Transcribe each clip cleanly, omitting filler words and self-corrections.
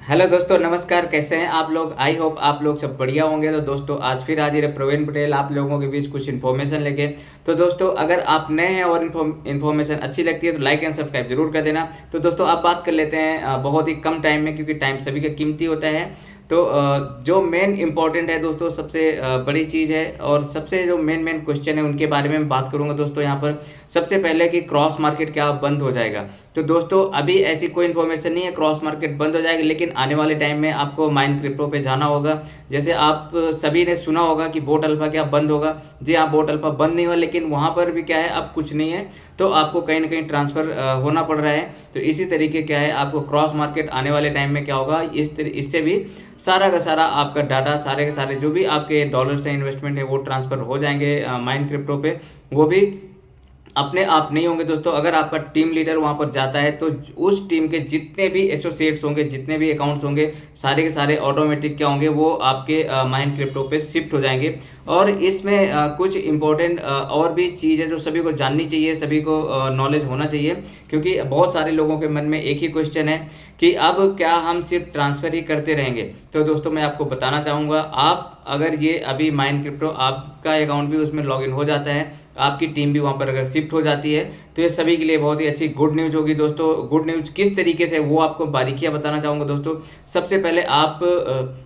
Hello दोस्तों, नमस्कार। कैसे हैं आप लोग? आई होप आप लोग सब बढ़िया होंगे। तो दोस्तों आज फिर हाजिर है प्रवीण पटेल आप लोगों के बीच कुछ इन्फॉर्मेशन लेके। तो दोस्तों अगर आप नए हैं और इन्फॉर्मेशन अच्छी लगती है तो लाइक एंड सब्सक्राइब जरूर कर देना। तो दोस्तों आप बात कर लेते हैं बहुत ही कम टाइम में, क्योंकि टाइम सभी का कीमती होता है। तो जो मेन इंपॉर्टेंट है दोस्तों, सबसे बड़ी चीज़ है और सबसे जो मेन क्वेश्चन है उनके बारे में मैं बात करूंगा दोस्तों यहाँ पर। सबसे पहले कि क्रॉस मार्केट क्या बंद हो जाएगा? तो दोस्तों अभी ऐसी कोई इन्फॉर्मेशन नहीं है क्रॉस मार्केट बंद हो जाएगा, लेकिन आने वाले टाइम में आपको माइन क्रिप्टो पे जाना होगा। जैसे आप सभी ने सुना होगा कि बोट अल्फा क्या बंद होगा। जी हाँ, बोट अल्फा बंद नहीं हुआ, लेकिन वहाँ पर भी क्या है, अब कुछ नहीं है, तो आपको कहीं ना कहीं ट्रांसफ़र होना पड़ रहा है। तो इसी तरीके क्या है, आपको क्रॉस मार्केट आने वाले टाइम में क्या होगा, इससे भी सारा का सारा आपका डाटा, सारे के सारे जो भी आपके डॉलर से इन्वेस्टमेंट है वो ट्रांसफ़र हो जाएंगे माइन क्रिप्टो पे। वो भी अपने आप नहीं होंगे दोस्तों। अगर आपका टीम लीडर वहां पर जाता है तो उस टीम के जितने भी एसोसिएट्स होंगे, जितने भी अकाउंट्स होंगे, सारे के सारे ऑटोमेटिक क्या होंगे, वो आपके माइन क्रिप्टो पे शिफ्ट हो जाएंगे। और इसमें कुछ इंपॉर्टेंट और भी चीज़ है जो सभी को जाननी चाहिए, सभी को नॉलेज होना चाहिए। क्योंकि बहुत सारे लोगों के मन में एक ही क्वेश्चन है कि अब क्या हम सिर्फ ट्रांसफ़र ही करते रहेंगे? तो दोस्तों मैं आपको बताना चाहूँगा, आप अगर ये अभी माइन क्रिप्टो आपका अकाउंट भी उसमें लॉगिन हो जाता है, आपकी टीम भी वहाँ पर अगर शिफ्ट हो जाती है, तो ये सभी के लिए बहुत ही अच्छी गुड न्यूज़ होगी दोस्तों। गुड न्यूज़ किस तरीके से, वो आपको बारीकियाँ बताना चाहूँगा दोस्तों। सबसे पहले आप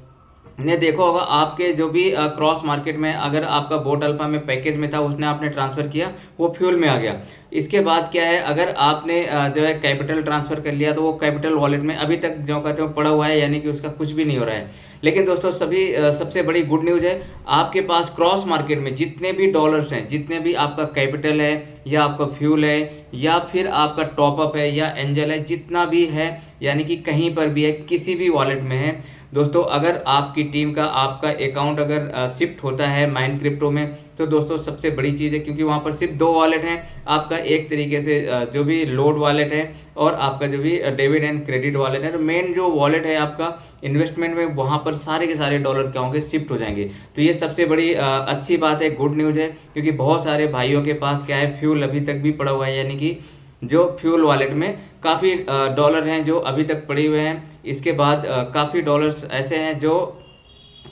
ने देखा होगा, आपके जो भी क्रॉस मार्केट में अगर आपका बोट अल्फा में पैकेज में था, उसने आपने ट्रांसफ़र किया, वो फ्यूल में आ गया। इसके बाद क्या है, अगर आपने जो है कैपिटल ट्रांसफ़र कर लिया, तो वो कैपिटल वॉलेट में अभी तक जो कहते हो पड़ा हुआ है, यानी कि उसका कुछ भी नहीं हो रहा है। लेकिन दोस्तों सबसे बड़ी गुड न्यूज़ है, आपके पास क्रॉस मार्केट में जितने भी डॉलर्स हैं, जितने भी आपका कैपिटल है या आपका फ्यूल है या फिर आपका टॉपअप है या एंजल है, जितना भी है, यानी कि कहीं पर भी है, किसी भी वॉलेट में है दोस्तों, अगर आपकी टीम का आपका अकाउंट अगर शिफ्ट होता है माइन क्रिप्टो में, तो दोस्तों सबसे बड़ी चीज़ है, क्योंकि वहाँ पर सिर्फ दो वॉलेट हैं। आपका एक तरीके से जो भी लोड वॉलेट है और आपका जो भी डेबिट एंड क्रेडिट वॉलेट है। तो मेन जो वॉलेट है आपका इन्वेस्टमेंट में, वहाँ पर सारे के सारे डॉलर क्या होंगे, शिफ्ट हो जाएंगे। तो ये सबसे बड़ी अच्छी बात है, गुड न्यूज़ है। क्योंकि बहुत सारे भाइयों के पास क्या है, फ्यूल अभी तक भी पड़ा हुआ है, यानी कि जो फ्यूल वॉलेट में काफ़ी डॉलर हैं जो अभी तक पड़े हुए हैं। इसके बाद काफ़ी डॉलर्स ऐसे हैं जो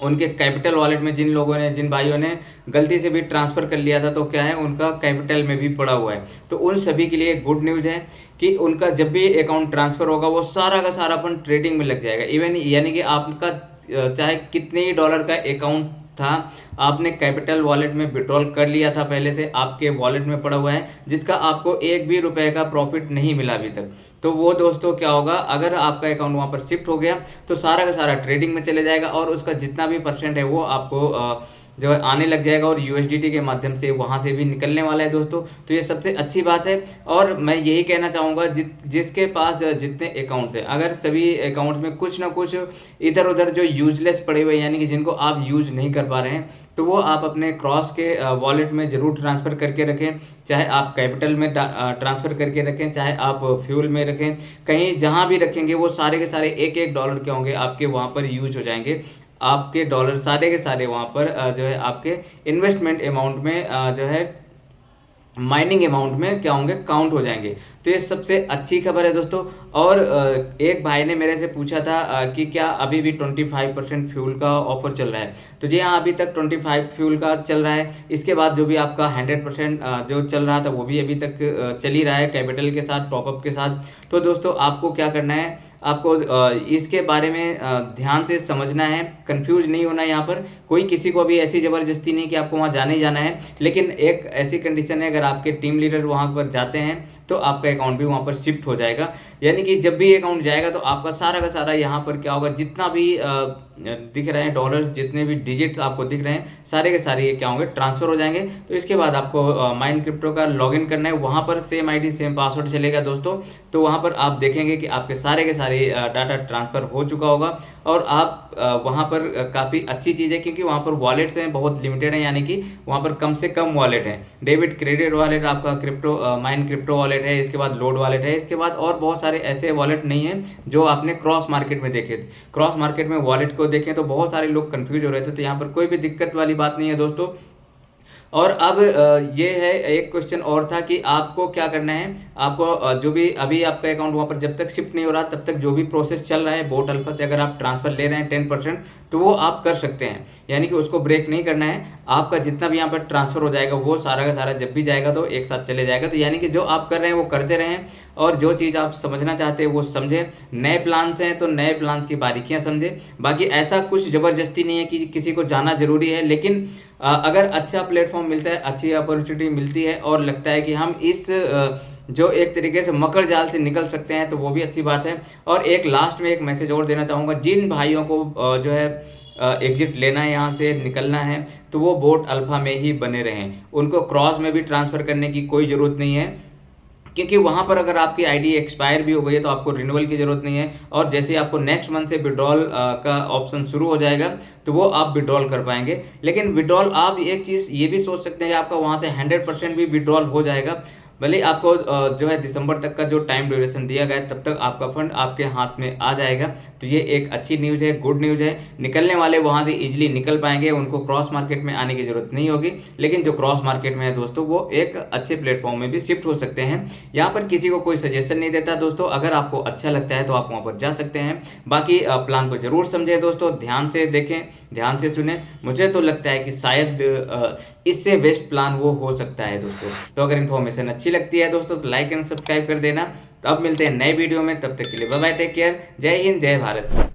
उनके कैपिटल वॉलेट में, जिन लोगों ने, जिन भाइयों ने गलती से भी ट्रांसफ़र कर लिया था, तो क्या है, उनका कैपिटल में भी पड़ा हुआ है। तो उन सभी के लिए गुड न्यूज़ है कि उनका जब भी अकाउंट ट्रांसफ़र होगा, वो सारा का सारा अपन ट्रेडिंग में लग जाएगा। इवन यानी कि आपका चाहे कितने ही डॉलर का अकाउंट था, आपने कैपिटल वॉलेट में विड्रॉल कर लिया था, पहले से आपके वॉलेट में पड़ा हुआ है, जिसका आपको एक भी रुपए का प्रॉफिट नहीं मिला अभी तक। तो वो दोस्तों क्या होगा, अगर आपका अकाउंट वहाँ पर शिफ्ट हो गया, तो सारा का सारा ट्रेडिंग में चले जाएगा और उसका जितना भी परसेंट है वो आपको जो है आने लग जाएगा, और यूएसडीटी के माध्यम से वहाँ से भी निकलने वाला है दोस्तों। तो ये सबसे अच्छी बात है। और मैं यही कहना चाहूँगा, जिसके पास जितने अकाउंट्स हैं, अगर सभी अकाउंट्स में कुछ ना कुछ इधर उधर जो यूजलेस पड़े हुए हैं, यानी कि जिनको आप यूज नहीं कर पा रहे हैं, तो वो आप अपने क्रॉस के वॉलेट में ज़रूर ट्रांसफ़र करके रखें। चाहे आप कैपिटल में ट्रांसफ़र करके रखें, चाहे आप फ्यूल में रखें, कहीं जहाँ भी रखेंगे वो सारे के सारे एक एक डॉलर क्या होंगे, आपके वहाँ पर यूज हो जाएंगे। आपके डॉलर सारे के सारे वहाँ पर जो है आपके इन्वेस्टमेंट अमाउंट में जो है माइनिंग अमाउंट में क्या होंगे, काउंट हो जाएंगे। तो ये सबसे अच्छी खबर है दोस्तों। और एक भाई ने मेरे से पूछा था कि क्या अभी भी 25% फ्यूल का ऑफर चल रहा है? तो जी हाँ, अभी तक 25 फ्यूल का चल रहा है। इसके बाद जो भी आपका 100% जो चल रहा था, वो भी अभी तक चल ही रहा है, कैपिटल के साथ, टॉपअप के साथ। तो दोस्तों आपको क्या करना है, आपको इसके बारे में ध्यान से समझना है, कंफ्यूज नहीं होना है। यहाँ पर कोई किसी को भी ऐसी ज़बरदस्ती नहीं कि आपको वहाँ जाने ही जाना है, लेकिन एक ऐसी कंडीशन है, अगर आपके टीम लीडर वहाँ पर जाते हैं तो आपका अकाउंट भी वहाँ पर शिफ्ट हो जाएगा। यानी कि जब भी अकाउंट जाएगा तो आपका सारा का सारा यहाँ पर क्या होगा, जितना भी दिख रहे हैं डॉलर्स, जितने भी डिजिट आपको दिख रहे हैं, सारे के सारे ये क्या होंगे, ट्रांसफ़र हो जाएंगे। तो इसके बाद आपको माइन क्रिप्टो का लॉगिन करना है, वहाँ पर सेम आईडी सेम पासवर्ड चलेगा दोस्तों। तो वहाँ पर आप देखेंगे कि आपके सारे के सारे डाटा ट्रांसफ़र हो चुका होगा। और आप वहाँ पर काफ़ी अच्छी चीज़ है, क्योंकि वहाँ पर वॉलेट्स हैं बहुत लिमिटेड हैं, यानी कि वहाँ पर कम से कम वॉलेट हैं। डेबिट क्रेडिट वॉलेट आपका क्रिप्टो माइन क्रिप्टो वॉलेट है, इसके बाद लोड वॉलेट है, इसके बाद और बहुत सारे ऐसे वॉलेट नहीं हैं जो आपने क्रॉस मार्केट में देखे थे। क्रॉस मार्केट में वॉलेट को देखें तो बहुत सारे लोग कंफ्यूज हो रहे थे, तो यहाँ पर कोई भी दिक्कत वाली बात नहीं है दोस्तों। और अब ये है एक क्वेश्चन और था कि आपको क्या करना है। आपको जो भी अभी आपका अकाउंट वहाँ पर जब तक शिफ्ट नहीं हो रहा तब तक जो भी प्रोसेस चल रहा है बोट अल्फा से अगर आप ट्रांसफर ले रहे हैं 10%, तो वो आप कर सकते हैं, यानी कि उसको ब्रेक नहीं करना है। आपका जितना भी यहाँ पर ट्रांसफर हो जाएगा वो सारा का सारा जब भी जाएगा तो एक साथ चले जाएगा। तो यानी कि जो आप कर रहे हैं वो करते रहें, और जो चीज़ आप समझना चाहते हैं वो समझें। नए प्लान्स हैं तो नए प्लान्स की बारीकियां समझें। बाकी ऐसा कुछ ज़बरदस्ती नहीं है कि किसी को जाना जरूरी है, लेकिन अगर अच्छा प्लेटफॉर्म मिलता है, अच्छी अपॉर्चुनिटी मिलती है और लगता है कि हम इस जो एक तरीके से मकर जाल से निकल सकते हैं, तो वो भी अच्छी बात है। और एक लास्ट में एक मैसेज और देना चाहूँगा, जिन भाइयों को जो है एग्जिट लेना है, यहाँ से निकलना है, तो वो बोट अल्फा में ही बने रहें। उनको क्रॉस में भी ट्रांसफ़र करने की कोई ज़रूरत नहीं है, क्योंकि वहाँ पर अगर आपकी आईडी एक्सपायर भी हो गई है तो आपको रिन्यूअल की ज़रूरत नहीं है। और जैसे ही आपको नेक्स्ट मंथ से विड्रॉल का ऑप्शन शुरू हो जाएगा तो वो आप विड्रॉल कर पाएंगे। लेकिन विड्रॉल आप एक चीज़ ये भी सोच सकते हैं कि आपका वहाँ से 100% भी विड्रॉल हो जाएगा, भले आपको जो है दिसंबर तक का जो टाइम ड्यूरेशन दिया गया है तब तक आपका फंड आपके हाथ में आ जाएगा। तो ये एक अच्छी न्यूज़ है, गुड न्यूज़ है। निकलने वाले वहाँ से इजीली निकल पाएंगे, उनको क्रॉस मार्केट में आने की ज़रूरत नहीं होगी। लेकिन जो क्रॉस मार्केट में है दोस्तों, वो एक अच्छे प्लेटफॉर्म में भी शिफ्ट हो सकते हैं। यहाँ पर किसी को कोई सजेशन नहीं देता दोस्तों, अगर आपको अच्छा लगता है तो आप वहाँ पर जा सकते हैं। बाकी प्लान को जरूर समझें दोस्तों, ध्यान से देखें, ध्यान से सुने। मुझे तो लगता है कि शायद इससे बेस्ट प्लान वो हो सकता है दोस्तों। तो अगर इन्फॉर्मेशन अच्छी लगती है दोस्तों तो लाइक एंड सब्सक्राइब कर देना। तो अब मिलते हैं नए वीडियो में, तब तक के लिए बाय बाय, टेक केयर, जय हिंद, जय भारत।